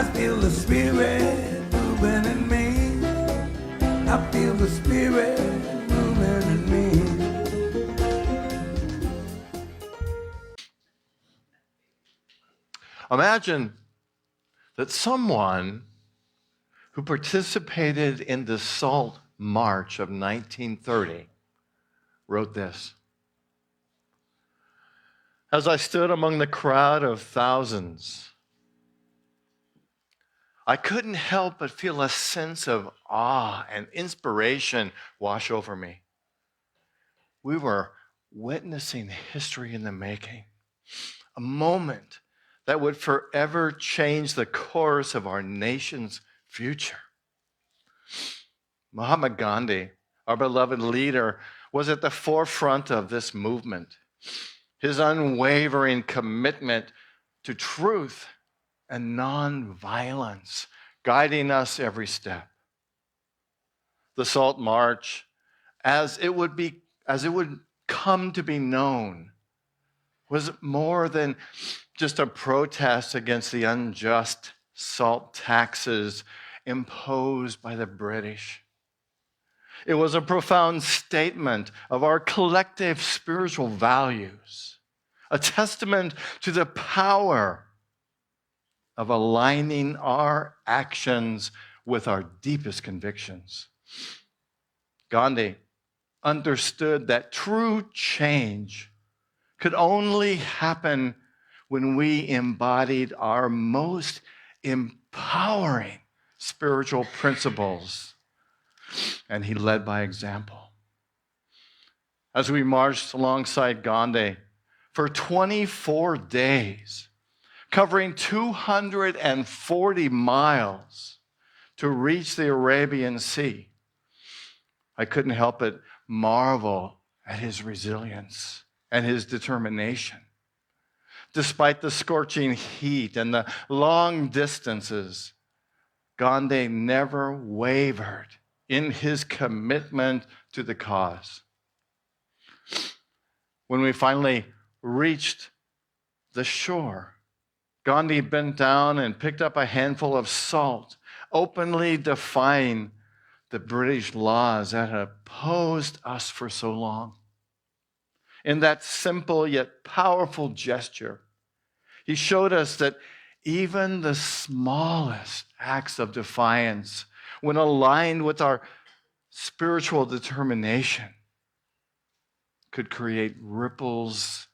I feel the spirit moving in me. I feel the spirit moving in me. Imagine that someone who participated in the Salt March of 1930 wrote this. As I stood among the crowd of thousands, I couldn't help but feel a sense of awe and inspiration wash over me. We were witnessing history in the making, a moment that would forever change the course of our nation's future. Mahatma Gandhi, our beloved leader, was at the forefront of this movement. His unwavering commitment to truth and nonviolence guiding us every step. The Salt March, as it would come to be known, was more than just a protest against the unjust salt taxes imposed by the British. It was a profound statement of our collective spiritual values, a testament to the power of aligning our actions with our deepest convictions. Gandhi understood that true change could only happen when we embodied our most empowering spiritual principles, and he led by example. As we marched alongside Gandhi for 24 days, covering 240 miles to reach the Arabian Sea, I couldn't help but marvel at his resilience and his determination. Despite the scorching heat and the long distances, Gandhi never wavered in his commitment to the cause. When we finally reached the shore, Gandhi bent down and picked up a handful of salt, openly defying the British laws that had opposed us for so long. In that simple yet powerful gesture, he showed us that even the smallest acts of defiance, when aligned with our spiritual determination, could create ripples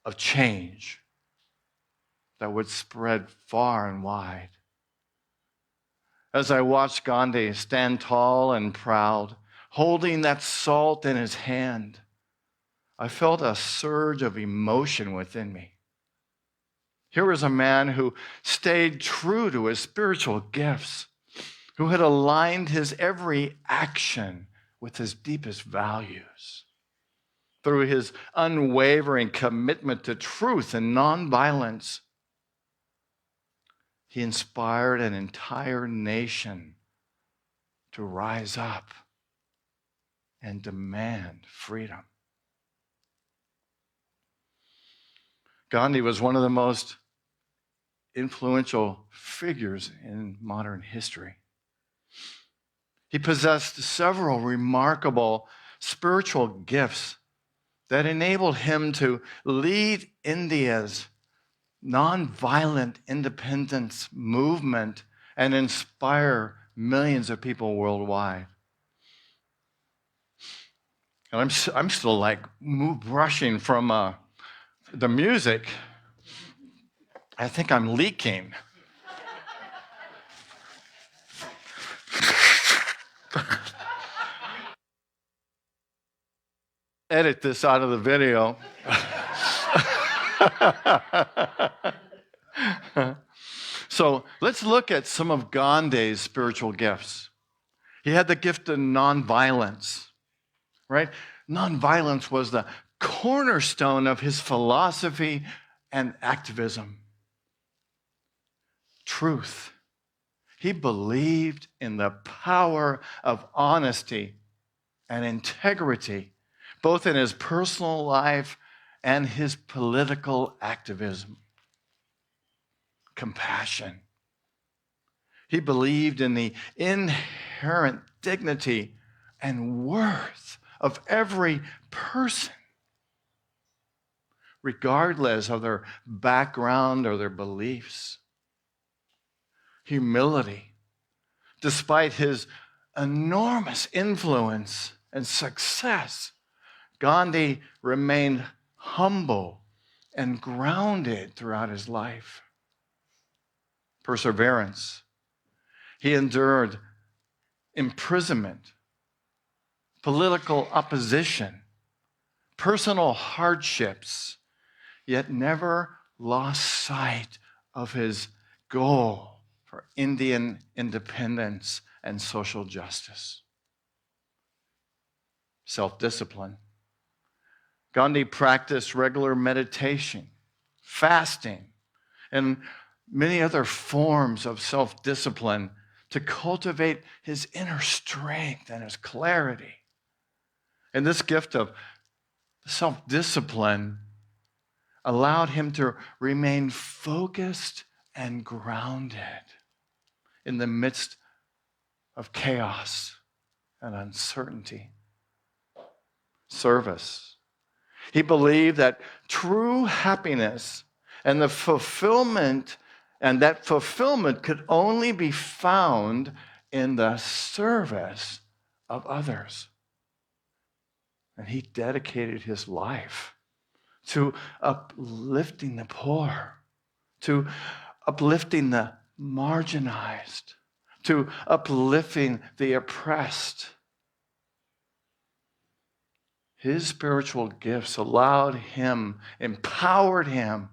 of change that would spread far and wide. As I watched Gandhi stand tall and proud, holding that salt in his hand, I felt a surge of emotion within me. Here was a man who stayed true to his spiritual gifts, who had aligned his every action with his deepest values. Through his unwavering commitment to truth and nonviolence, he inspired an entire nation to rise up and demand freedom. Gandhi was one of the most influential figures in modern history. He possessed several remarkable spiritual gifts that enabled him to lead India's nonviolent independence movement and inspire millions of people worldwide. And I'm still like rushing from the music. I think I'm leaking. Edit this out of the video. So let's look at some of Gandhi's spiritual gifts. He had the gift of nonviolence, right? Nonviolence was the cornerstone of his philosophy and activism. Truth. He believed in the power of honesty and integrity, both in his personal life and his political activism. Compassion. He believed in the inherent dignity and worth of every person, regardless of their background or their beliefs. Humility, despite his enormous influence and success, Gandhi remained humble and grounded throughout his life. Perseverance. He endured imprisonment, political opposition, personal hardships, yet never lost sight of his goal for Indian independence and social justice. Self-discipline. Gandhi practiced regular meditation, fasting, and many other forms of self-discipline to cultivate his inner strength and his clarity. And this gift of self-discipline allowed him to remain focused and grounded in the midst of chaos and uncertainty. Service. He believed that true happiness and the fulfillment, and that fulfillment could only be found in the service of others. And he dedicated his life to uplifting the poor, to uplifting the marginalized, to uplifting the oppressed. His spiritual gifts allowed him, empowered him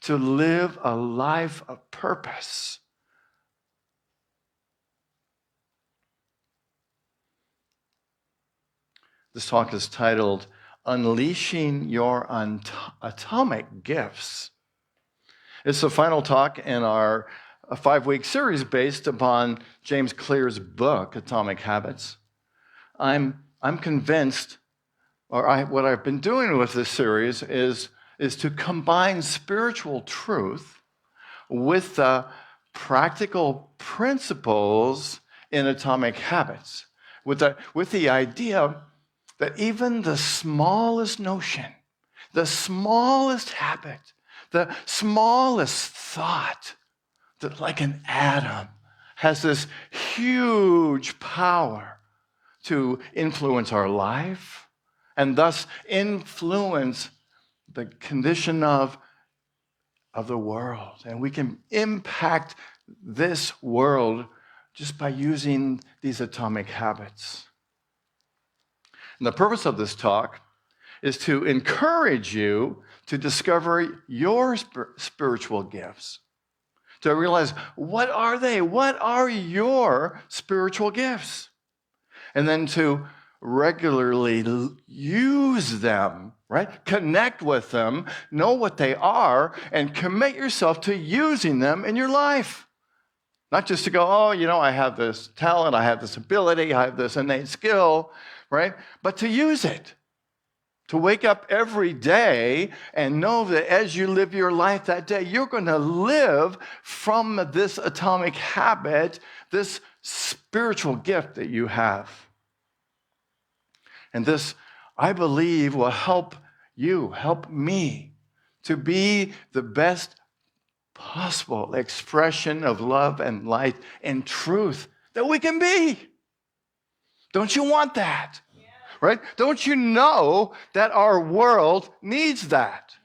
to live a life of purpose. This talk is titled, Unleashing Your Atomic Gifts. It's the final talk in our 5-week series based upon James Clear's book, Atomic Habits. I'm convinced, what I've been doing with this series is to combine spiritual truth with the practical principles in Atomic Habits, with the idea that even the smallest notion, the smallest habit, the smallest thought, that like an atom has this huge power to influence our life and thus influence the condition of the world. And we can impact this world just by using these atomic habits. And the purpose of this talk is to encourage you to discover your spiritual gifts, to realize, what are they? What are your spiritual gifts? And then to regularly use them, right? Connect with them, know what they are, and commit yourself to using them in your life. Not just to go, I have this talent, I have this ability, I have this innate skill, right? But to use it. To wake up every day and know that as you live your life that day, you're going to live from this atomic habit, this spiritual gift that you have. And this, I believe, will help me to be the best possible expression of love and light and truth that we can be. Don't you want that? Right? Don't you know that our world needs that?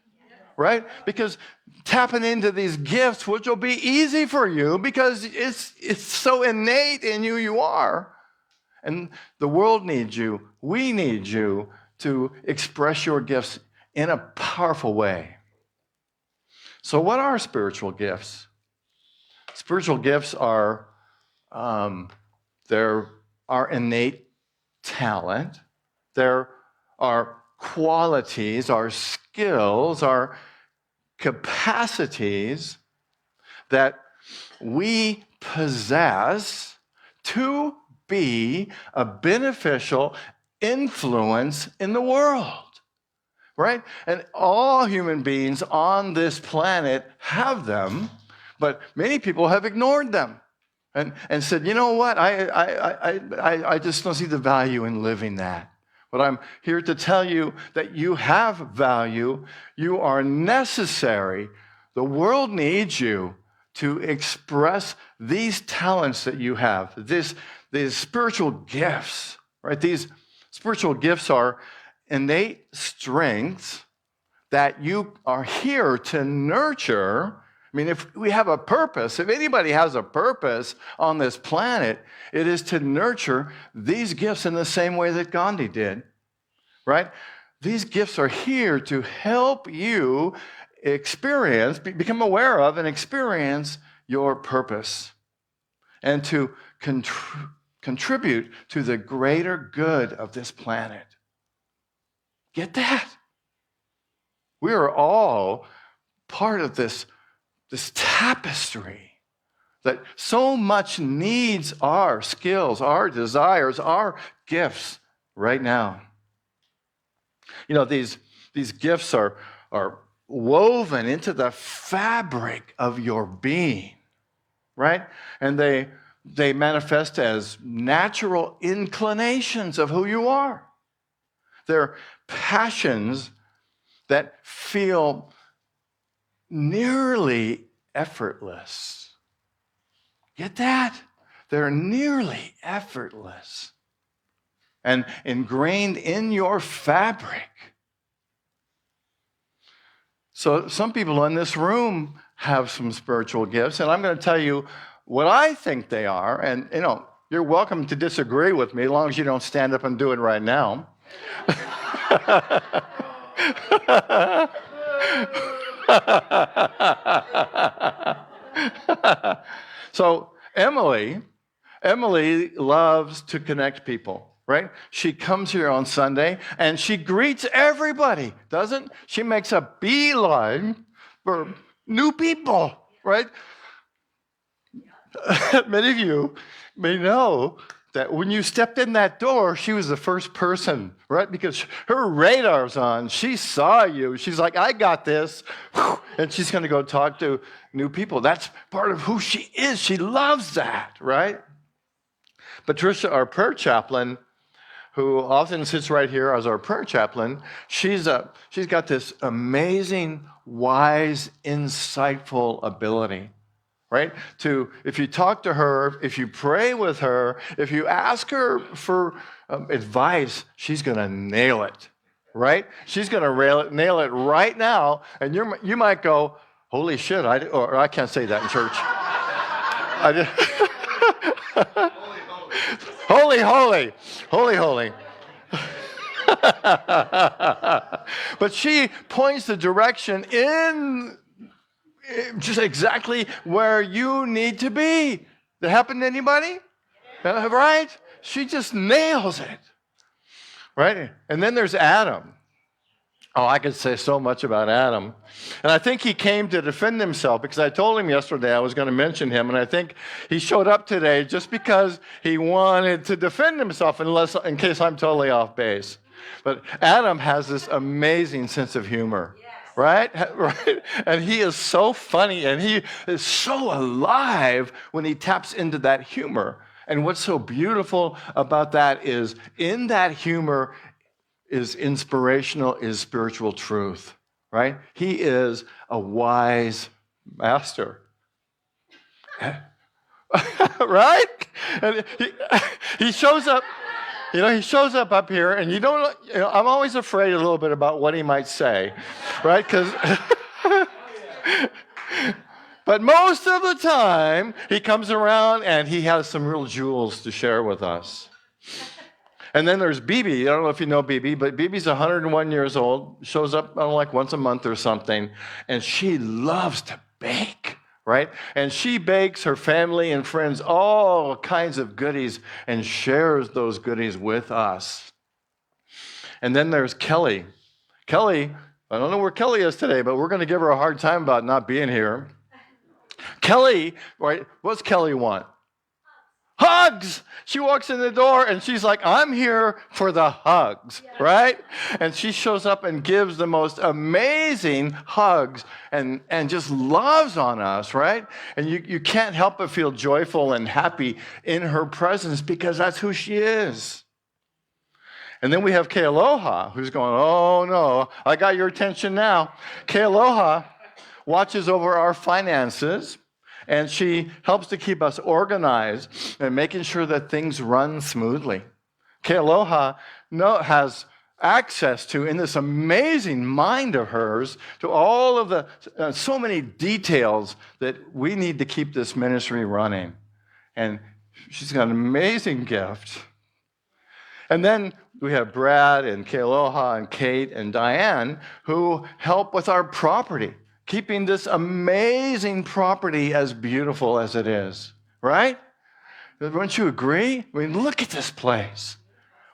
Right? Because tapping into these gifts, which will be easy for you because it's so innate in you are. And the world needs you. We need you to express your gifts in a powerful way. So what are spiritual gifts? Spiritual gifts are there are innate talent. There are qualities, our skills, our capacities that we possess to be a beneficial influence in the world, right? And all human beings on this planet have them, but many people have ignored them. and said, you know what, I just don't see the value in living that. But I'm here to tell you that you have value. You are necessary. The world needs you to express these talents that you have, these spiritual gifts, right? These spiritual gifts are innate strengths that you are here to nurture. I mean, if we have a purpose, if anybody has a purpose on this planet, it is to nurture these gifts in the same way that Gandhi did, right? These gifts are here to help you experience, become aware of, and experience your purpose, and to contribute to the greater good of this planet. Get that? We are all part of this tapestry that so much needs our skills, our desires, our gifts right now. You know, these gifts are woven into the fabric of your being, right? And they manifest as natural inclinations of who you are. They're passions that feel nearly effortless. Get that? They're nearly effortless and ingrained in your fabric. So some people in this room have some spiritual gifts, and I'm going to tell you what I think they are. And, you know, you're welcome to disagree with me as long as you don't stand up and do it right now. So Emily loves to connect people, right? She comes here on Sunday and she greets everybody, doesn't she? Makes a beeline for new people, right? Many of you may know that when you stepped in that door, she was the first person, right? Because her radar's on. She saw you. She's like, I got this. And she's going to go talk to new people. That's part of who she is. She loves that, right? Patricia, our prayer chaplain, who often sits right here as our prayer chaplain, she's got this amazing, wise, insightful ability. Right? If you talk to her, if you pray with her, if you ask her for advice, she's going to nail it, right? She's going to nail it right now, and you might go, holy shit, I can't say that in church. Holy. But she points the direction in just exactly where you need to be. That happened to anybody? Right? She just nails it. Right? And then there's Adam. Oh, I could say so much about Adam. And I think he came to defend himself because I told him yesterday I was going to mention him. And I think he showed up today just because he wanted to defend himself in case I'm totally off base. But Adam has this amazing sense of humor. Right? And he is so funny and he is so alive when he taps into that humor. And what's so beautiful about that is in that humor is inspirational, is spiritual truth, right? He is a wise master. Right? And he shows up. You know, he shows up here, and I'm always afraid a little bit about what he might say, right? But most of the time, he comes around and he has some real jewels to share with us. And then there's Bibi. I don't know if you know Bibi, but Bibi's 101 years old, shows up like once a month or something, and she loves to bake. Right? And she bakes her family and friends all kinds of goodies and shares those goodies with us. And then there's Kelly. Kelly, I don't know where Kelly is today, but we're going to give her a hard time about not being here. Kelly, right? What's Kelly want? Hugs! She walks in the door and she's like, I'm here for the hugs, right? And she shows up and gives the most amazing hugs and just loves on us, right? And you can't help but feel joyful and happy in her presence because that's who she is. And then we have Kealoha, who's going, oh no, I got your attention now. Kealoha watches over our finances, and she helps to keep us organized and making sure that things run smoothly. Kealoha has access to, in this amazing mind of hers, to all of the, so many details that we need to keep this ministry running. And she's got an amazing gift. And then we have Brad and Kealoha and Kate and Diane who help with our property, keeping this amazing property as beautiful as it is, right? Wouldn't you agree? I mean, look at this place.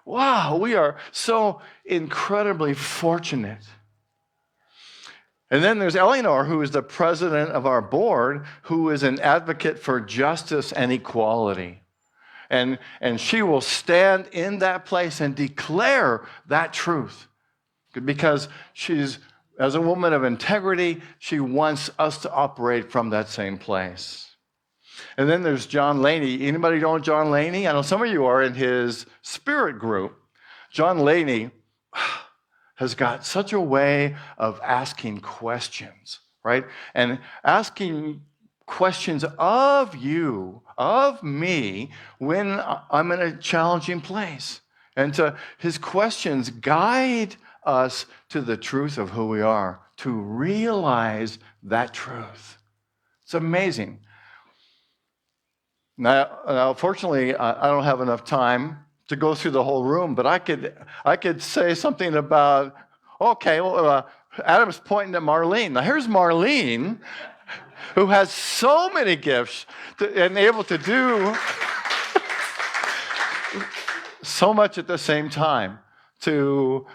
Wow, we are so incredibly fortunate. And then there's Eleanor, who is the president of our board, who is an advocate for justice and equality. And she will stand in that place and declare that truth. Because she's, as a woman of integrity, she wants us to operate from that same place. And then there's John Laney. Anybody know John Laney? I know some of you are in his spirit group. John Laney has got such a way of asking questions, right? And asking questions of you, of me, when I'm in a challenging place. And his questions guide us to the truth of who we are, to realize that truth. It's amazing. Now, fortunately, I don't have enough time to go through the whole room, but I could say something about, okay, well, Adam's pointing at Marlene. Now, here's Marlene, who has so many gifts and able to do so much at the same time, to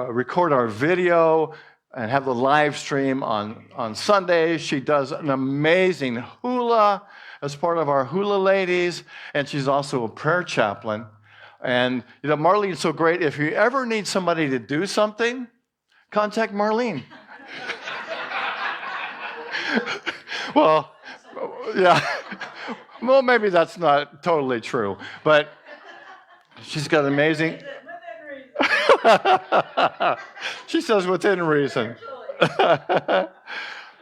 record our video and have the live stream on Sundays. She does an amazing hula as part of our hula ladies, and she's also a prayer chaplain. And Marlene's so great. If you ever need somebody to do something, contact Marlene. Well, yeah. Well, maybe that's not totally true, but she's got amazing. She says within reason.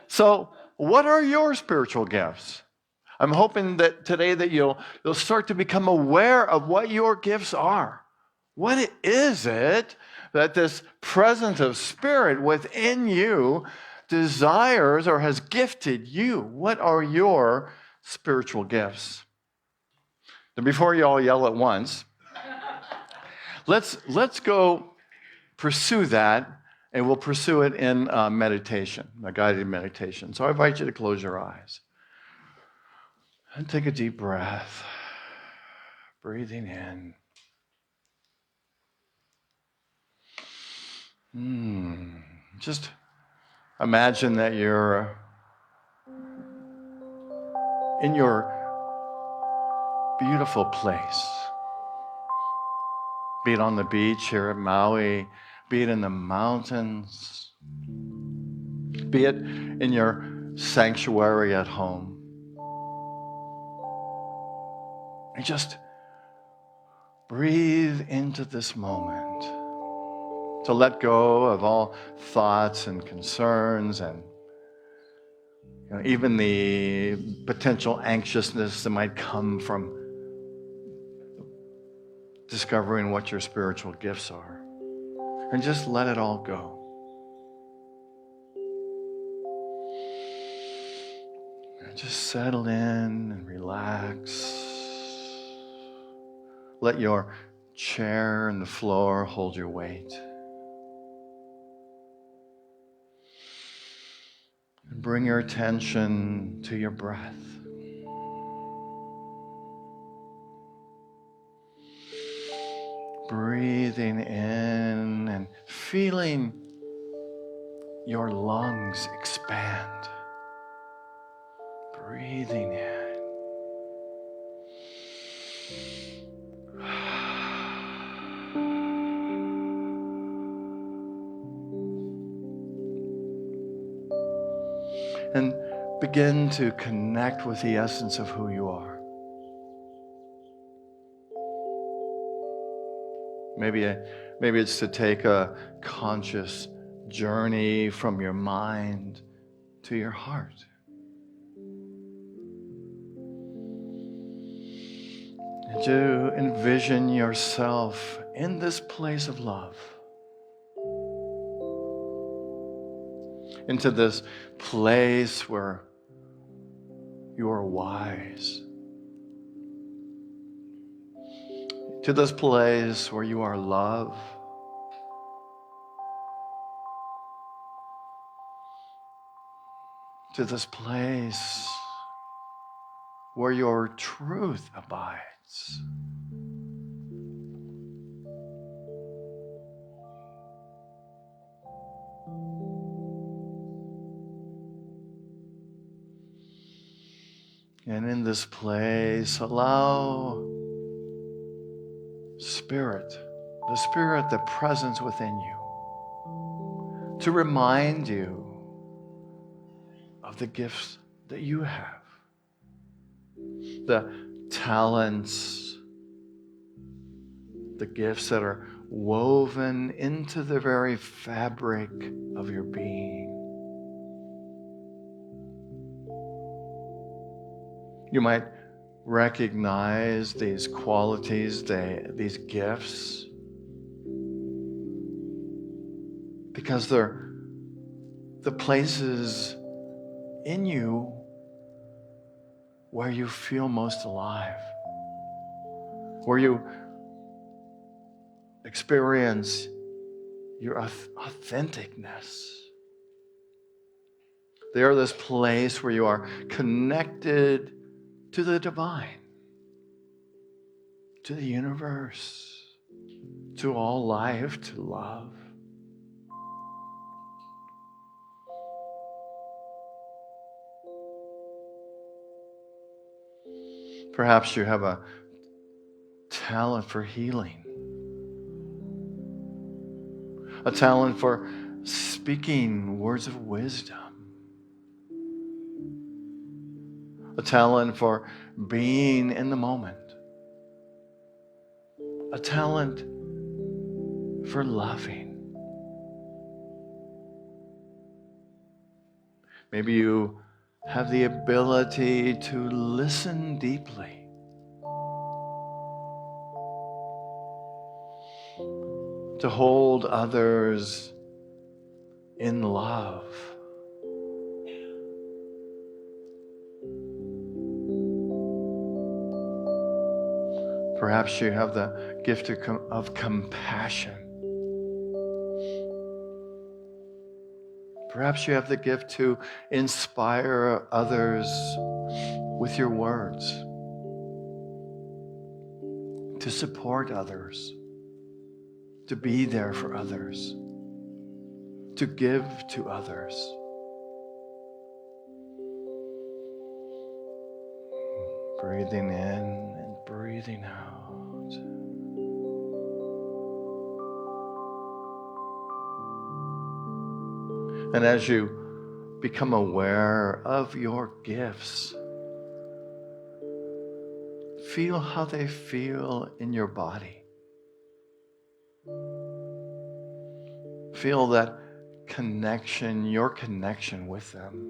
So, what are your spiritual gifts? I'm hoping that today that you'll start to become aware of what your gifts are. What is it that this presence of spirit within you desires or has gifted you? What are your spiritual gifts? And before you all yell at once, let's go pursue that, and we'll pursue it in meditation, a guided meditation. So I invite you to close your eyes and take a deep breath, breathing in. Just imagine that you're in your beautiful place, be it on the beach here at Maui, be it in the mountains, be it in your sanctuary at home. And just breathe into this moment to let go of all thoughts and concerns and even the potential anxiousness that might come from discovering what your spiritual gifts are. And just let it all go. And just settle in and relax. Let your chair and the floor hold your weight. And bring your attention to your breath. Breathing in and feeling your lungs expand. Breathing in And begin to connect with the essence of who you are. Maybe it's to take a conscious journey from your mind to your heart. And to envision yourself in this place of love. Into this place where you are wise. To this place where you are love. To this place where your truth abides. And in this place, allow Spirit, the presence within you, to remind you of the gifts that you have, the talents, the gifts that are woven into the very fabric of your being. You might recognize these qualities, these gifts, because they're the places in you where you feel most alive, where you experience your authenticness. They are this place where you are connected to the divine, to the universe, to all life, to love. Perhaps you have a talent for healing, a talent for speaking words of wisdom, a talent for being in the moment, a talent for loving. Maybe you have the ability to listen deeply, to hold others in love. Perhaps you have the gift of compassion. Perhaps you have the gift to inspire others with your words, to support others, to be there for others, to give to others. Breathing in and breathing out. And as you become aware of your gifts, feel how they feel in your body. Feel that connection, your connection with them.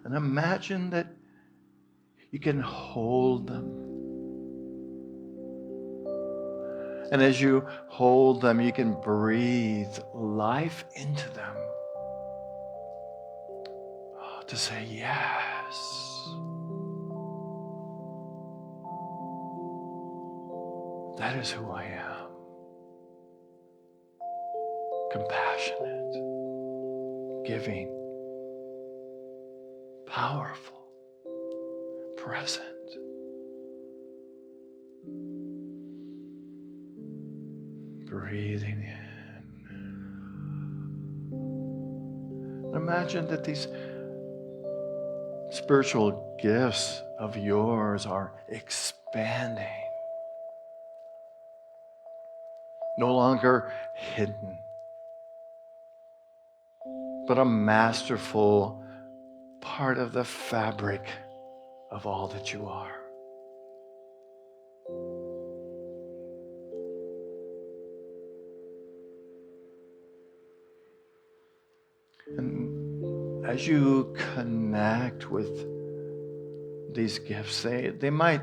And imagine that you can hold them. And as you hold them, you can breathe life into them. To say, yes. That is who I am. Compassionate, giving, powerful, present. Breathing in. Imagine that these spiritual gifts of yours are expanding, no longer hidden, but a masterful part of the fabric of all that you are. And as you connect with these gifts, they might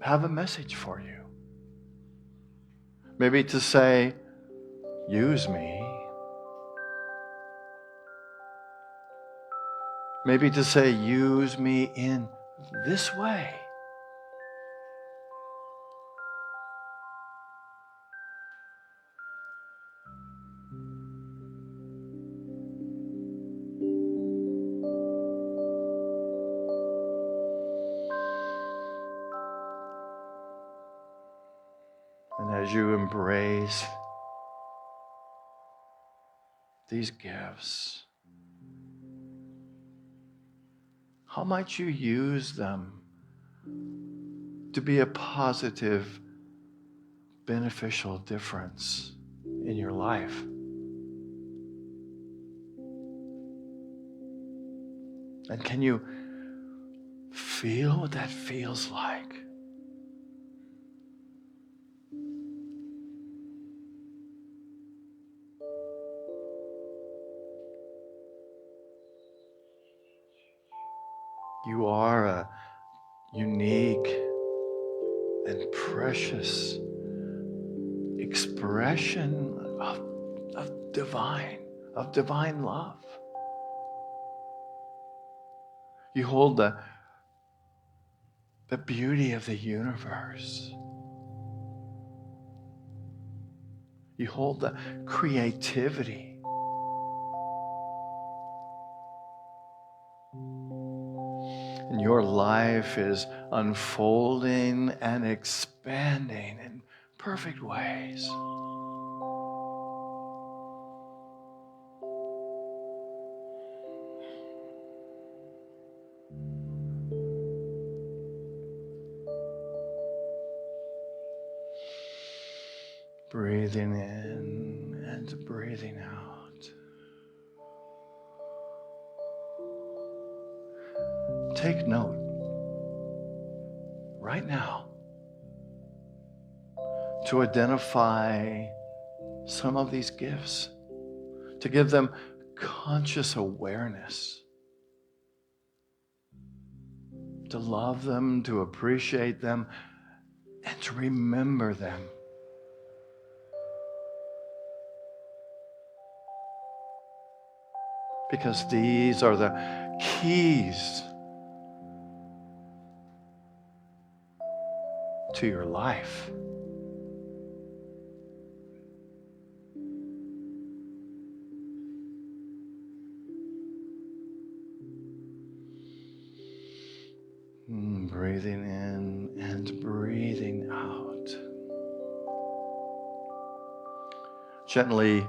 have a message for you. Maybe to say, use me. Maybe to say, use me in this way. And as you embrace these gifts, how might you use them to be a positive, beneficial difference in your life? And can you feel what that feels like? You are a unique and precious expression of divine love. You hold the beauty of the universe. You hold the creativity. And your life is unfolding and expanding in perfect ways. Breathing in and breathing out. Take note right now to identify some of these gifts, to give them conscious awareness, to love them, to appreciate them, and to remember them. Because these are the keys to your life. Breathing in and breathing out. Gently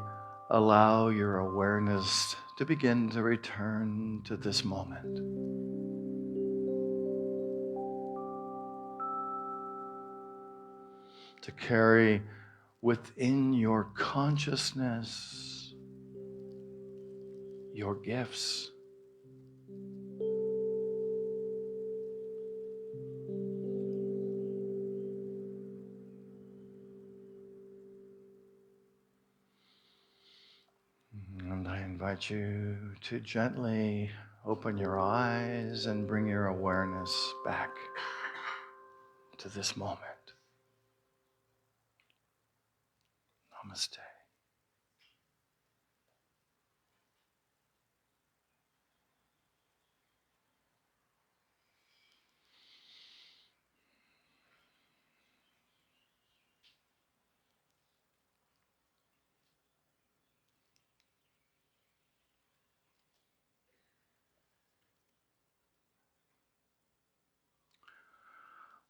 allow your awareness to begin to return to this moment. To carry within your consciousness your gifts. And I invite you to gently open your eyes and bring your awareness back to this moment. Namaste.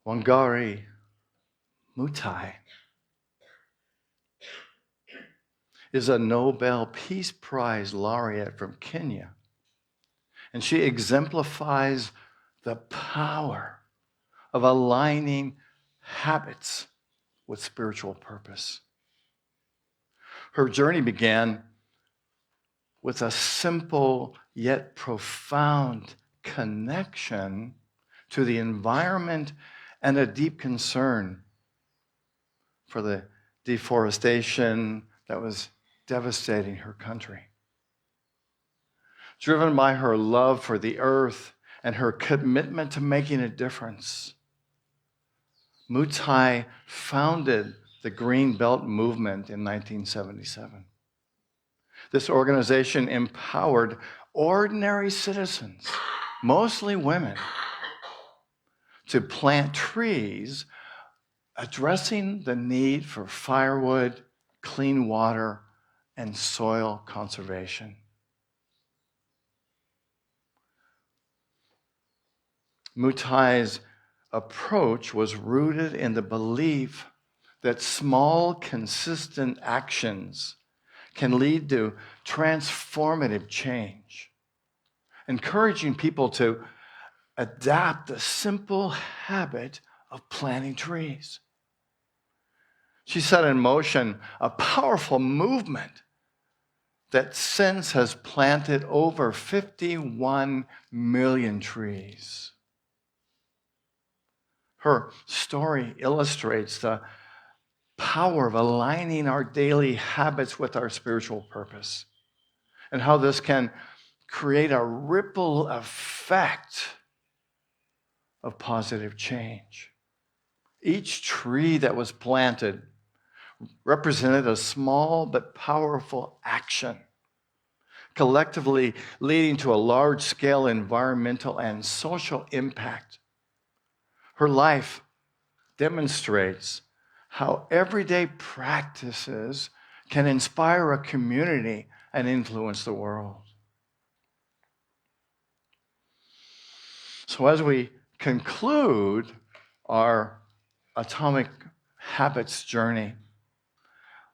Wangari Maathai is a Nobel Peace Prize laureate from Kenya. And she exemplifies the power of aligning habits with spiritual purpose. Her journey began with a simple yet profound connection to the environment and a deep concern for the deforestation that was devastating her country. Driven by her love for the earth and her commitment to making a difference, Maathai founded the Green Belt movement in 1977. This organization empowered ordinary citizens, mostly women, to plant trees, addressing the need for firewood, clean water, and soil conservation. Maathai's approach was rooted in the belief that small, consistent actions can lead to transformative change, encouraging people to adapt the simple habit of planting trees. She set in motion a powerful movement that since has planted over 51 million trees. Her story illustrates the power of aligning our daily habits with our spiritual purpose and how this can create a ripple effect of positive change. Each tree that was planted represented a small but powerful action, collectively leading to a large-scale environmental and social impact. Her life demonstrates how everyday practices can inspire a community and influence the world. So as we conclude our atomic habits journey,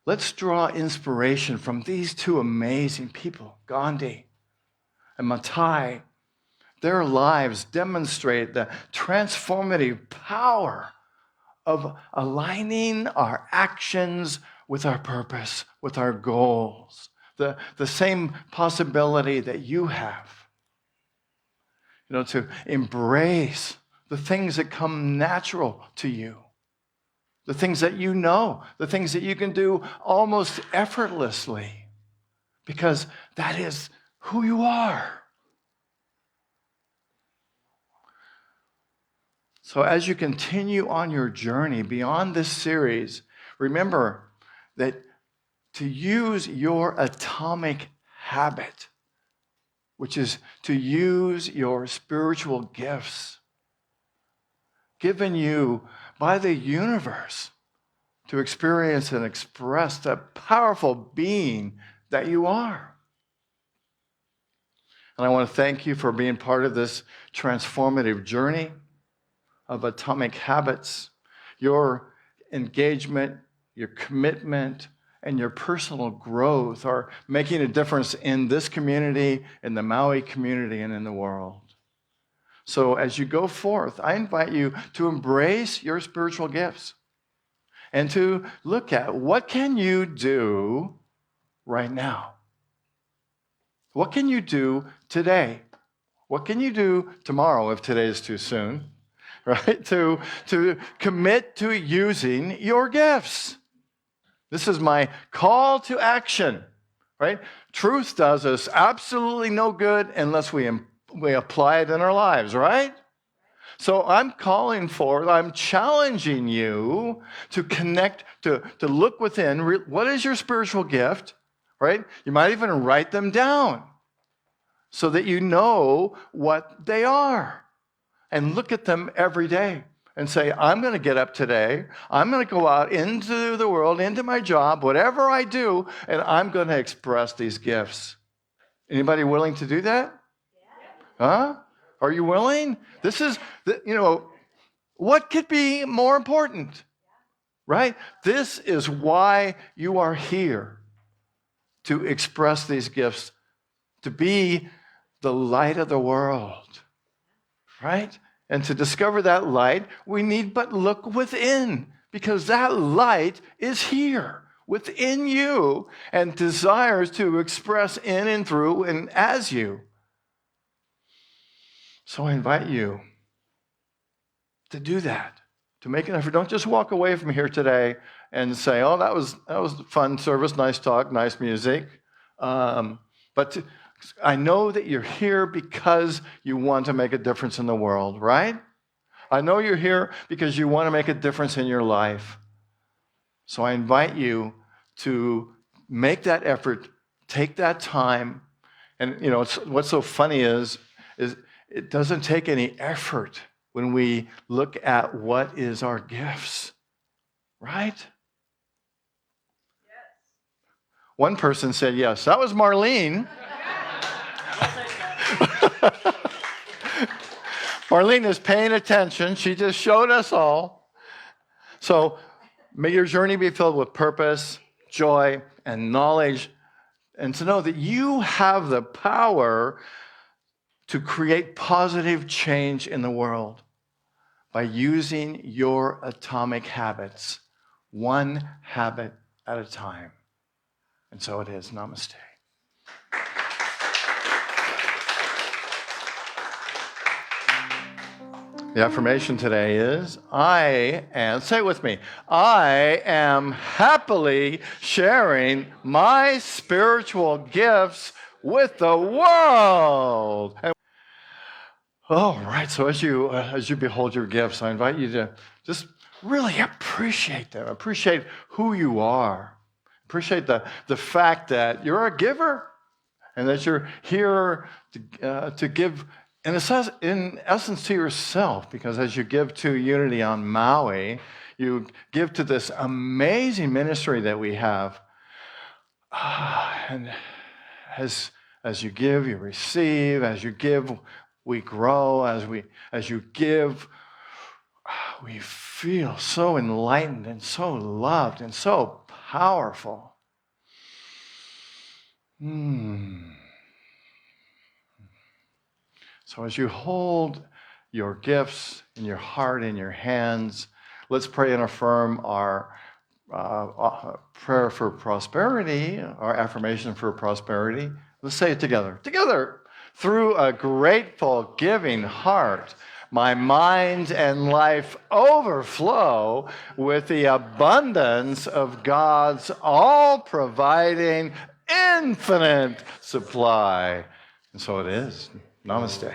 let's draw inspiration from these two amazing people, Gandhi and Maathai. Their lives demonstrate the transformative power of aligning our actions with our purpose, with our goals, the same possibility that you have. To embrace the things that come natural to you, the things that you know, the things that you can do almost effortlessly, because that is who you are. So as you continue on your journey beyond this series, remember that to use your atomic habit, which is to use your spiritual gifts given you by the universe to experience and express the powerful being that you are. And I want to thank you for being part of this transformative journey of atomic habits. Your engagement, your commitment, and your personal growth are making a difference in this community, in the Maui community, and in the world. So as you go forth, I invite you to embrace your spiritual gifts and to look at what can you do right now? What can you do today? What can you do tomorrow if today is too soon? Right? To commit to using your gifts. This is my call to action, right? Truth does us absolutely no good unless we apply it in our lives, right? So I'm challenging you to connect, to look within. What is your spiritual gift, right? You might even write them down so that you know what they are. And look at them every day and say, I'm going to get up today. I'm going to go out into the world, into my job, whatever I do, and I'm going to express these gifts. Anybody willing to do that? Huh? Are you willing? This is, what could be more important? Right? This is why you are here, to express these gifts, to be the light of the world. Right? And to discover that light, we need but look within, because that light is here within you and desires to express in and through and as you. So I invite you to do that, to make an effort. Don't just walk away from here today and say, "Oh, that was a fun service, nice talk, nice music." I know that you're here because you want to make a difference in the world, right? I know you're here because you want to make a difference in your life. So I invite you to make that effort, take that time. And what's so funny is it doesn't take any effort when we look at what is our gifts, right? Yes. One person said yes. That was Marlene. Marlene is paying attention. She just showed us all. So may your journey be filled with purpose, joy, and knowledge, and to know that you have the power to create positive change in the world by using your atomic habits, one habit at a time. And so it is. Namaste. The affirmation today is, say it with me, I am happily sharing my spiritual gifts with the world. All right, so as you behold your gifts, I invite you to just really appreciate them, appreciate who you are, appreciate the fact that you're a giver and that you're here to give in essence to yourself, because as you give to Unity on Maui, you give to this amazing ministry that we have. And as you give, you receive. As you give, we grow. As you give, we feel so enlightened and so loved and so powerful. So as you hold your gifts in your heart, in your hands, let's pray and affirm our prayer for prosperity, our affirmation for prosperity. Let's say it together. Together. Through a grateful, giving heart, my mind and life overflow with the abundance of God's all-providing, infinite supply. And so it is. Namaste.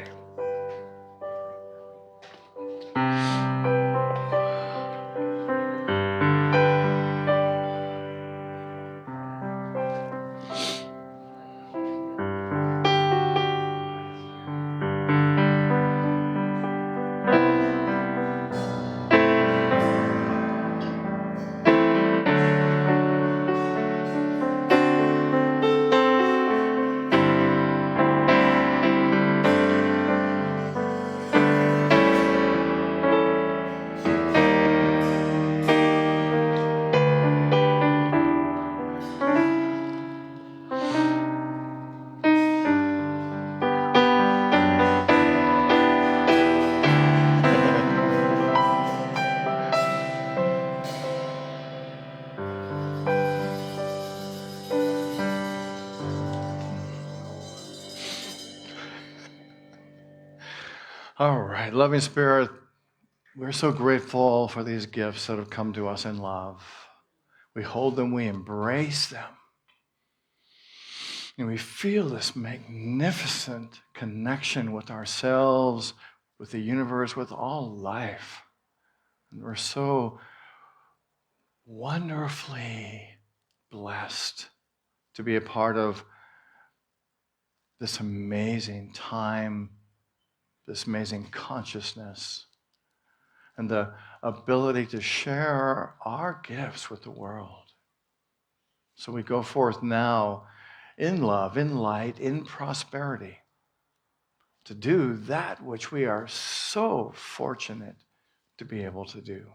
All right, loving Spirit, we're so grateful for these gifts that have come to us in love. We hold them, we embrace them. And we feel this magnificent connection with ourselves, with the universe, with all life. And we're so wonderfully blessed to be a part of this amazing time, this amazing consciousness, and the ability to share our gifts with the world. So we go forth now in love, in light, in prosperity, to do that which we are so fortunate to be able to do.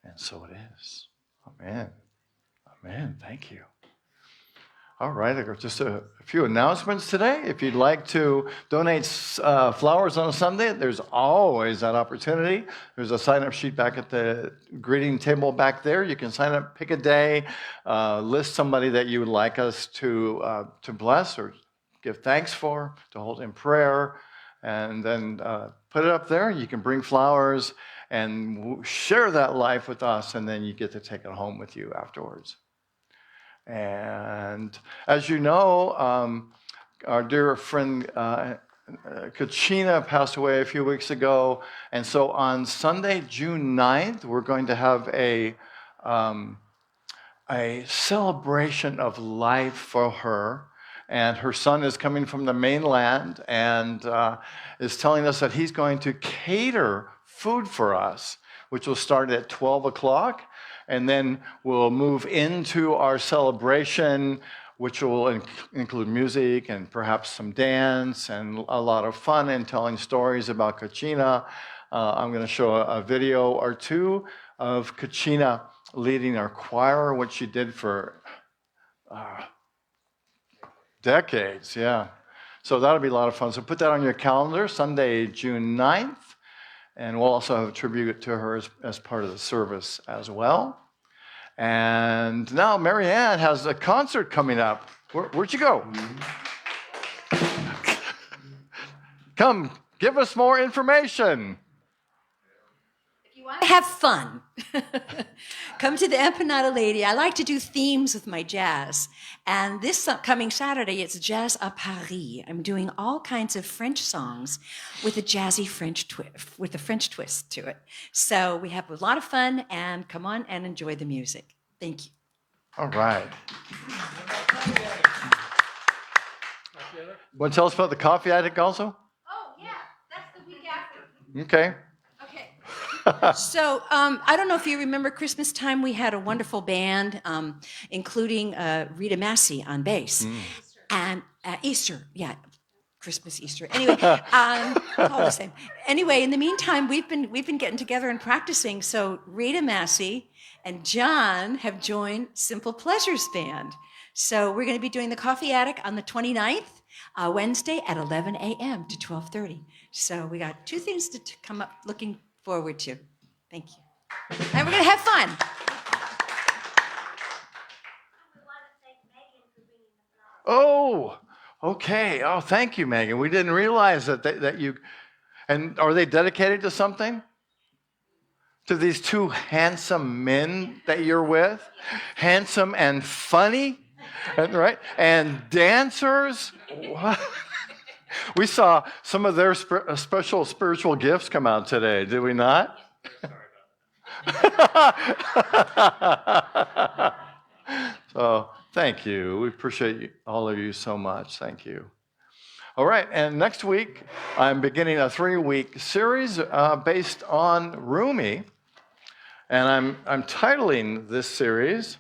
And so it is. Amen. Amen. Thank you. All right, I've got just a few announcements today. If you'd like to donate flowers on a Sunday, there's always that opportunity. There's a sign-up sheet back at the greeting table back there. You can sign up, pick a day, list somebody that you would like us to bless or give thanks for, to hold in prayer, and then put it up there. You can bring flowers and share that life with us, and then you get to take it home with you afterwards. And as you know, our dear friend Kachina passed away a few weeks ago. And so on Sunday, June 9th, we're going to have a celebration of life for her. And her son is coming from the mainland and is telling us that he's going to cater food for us, which will start at 12 o'clock. And then we'll move into our celebration, which will include music and perhaps some dance and a lot of fun and telling stories about Kachina. I'm going to show a video or two of Kachina leading our choir, which she did for decades, yeah. So that'll be a lot of fun. So put that on your calendar, Sunday, June 9th. And we'll also have a tribute to her as part of the service as well. And now Marianne has a concert coming up. Where'd you go? Come, give us more information. If you want to have fun, come to the Empanada Lady. I like to do themes with my jazz. And this coming Saturday, it's Jazz à Paris. I'm doing all kinds of French songs with a jazzy French twist, with a French twist to it. So we have a lot of fun, and come on and enjoy the music. Thank you. All right. Want to tell us about the coffee addict also? Oh, yeah, that's the week after. Okay. So I don't know if you remember Christmas time, we had a wonderful band, including Rita Massey on bass. And Easter, yeah, Christmas, Easter. Anyway, all the same. Anyway, in the meantime, we've been getting together and practicing. So Rita Massey and John have joined Simple Pleasures Band. So we're going to be doing the Coffee Attic on the 29th, Wednesday at 11 a.m. to 12:30. So we got two things to come up looking forward to. Thank you. And we're going to have fun. Oh, okay. Oh, thank you, Megan. We didn't realize that you... And are they dedicated to something? To these two handsome men that you're with? Handsome and funny, right? And dancers? What? We saw some of their special spiritual gifts come out today, did we not? So, thank you. We appreciate all of you so much. Thank you. All right, and next week, I'm beginning a 3-week series based on Rumi. And I'm titling this series,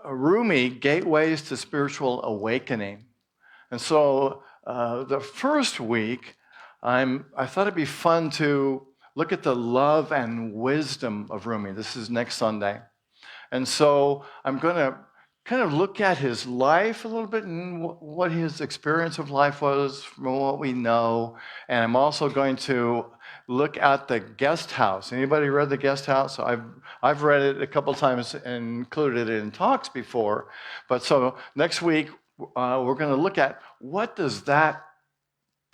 Rumi, Gateways to Spiritual Awakening. And so the first week, I thought it'd be fun to look at the love and wisdom of Rumi. This is next Sunday. And so I'm going to kind of look at his life a little bit and what his experience of life was from what we know. And I'm also going to look at the Guest House. Anybody read the Guest House? I've read it a couple times and included it in talks before. But so next week, we're going to look at what does that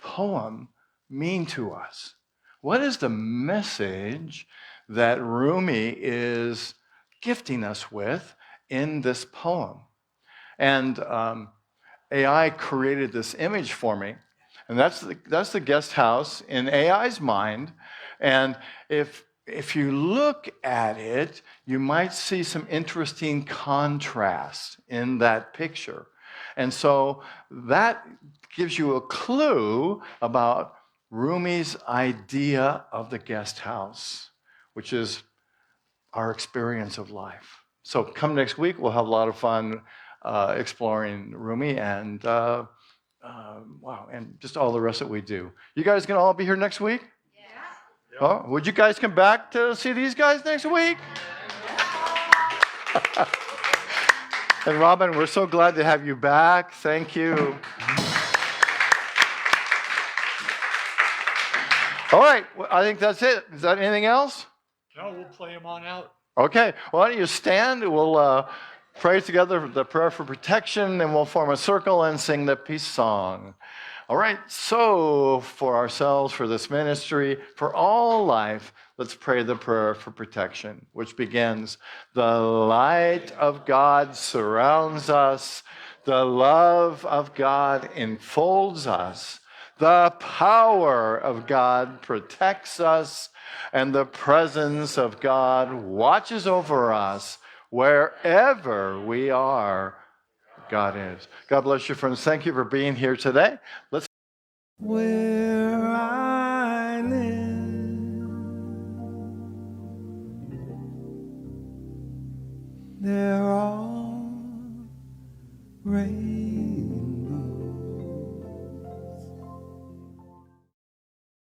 poem mean to us? What is the message that Rumi is gifting us with in this poem? And AI created this image for me, and that's the Guest House in AI's mind. And if you look at it, you might see some interesting contrast in that picture. And so that gives you a clue about Rumi's idea of the guest house, which is our experience of life. So come next week, we'll have a lot of fun exploring Rumi and wow, and just all the rest that we do. You guys gonna all be here next week? Yeah. Oh, would you guys come back to see these guys next week? And Robin, we're so glad to have you back. Thank you. All right, well, I think that's it. Is that anything else? No, we'll play them on out. Okay, why don't you stand? We'll pray together the prayer for protection, and we'll form a circle and sing the peace song. All right, so for ourselves, for this ministry, for all life, let's pray the prayer for protection, which begins, the light of God surrounds us, the love of God enfolds us, the power of God protects us, and the presence of God watches over us wherever we are. God is. God bless you, friends. Thank you for being here today. Let's Where I live, there are rain.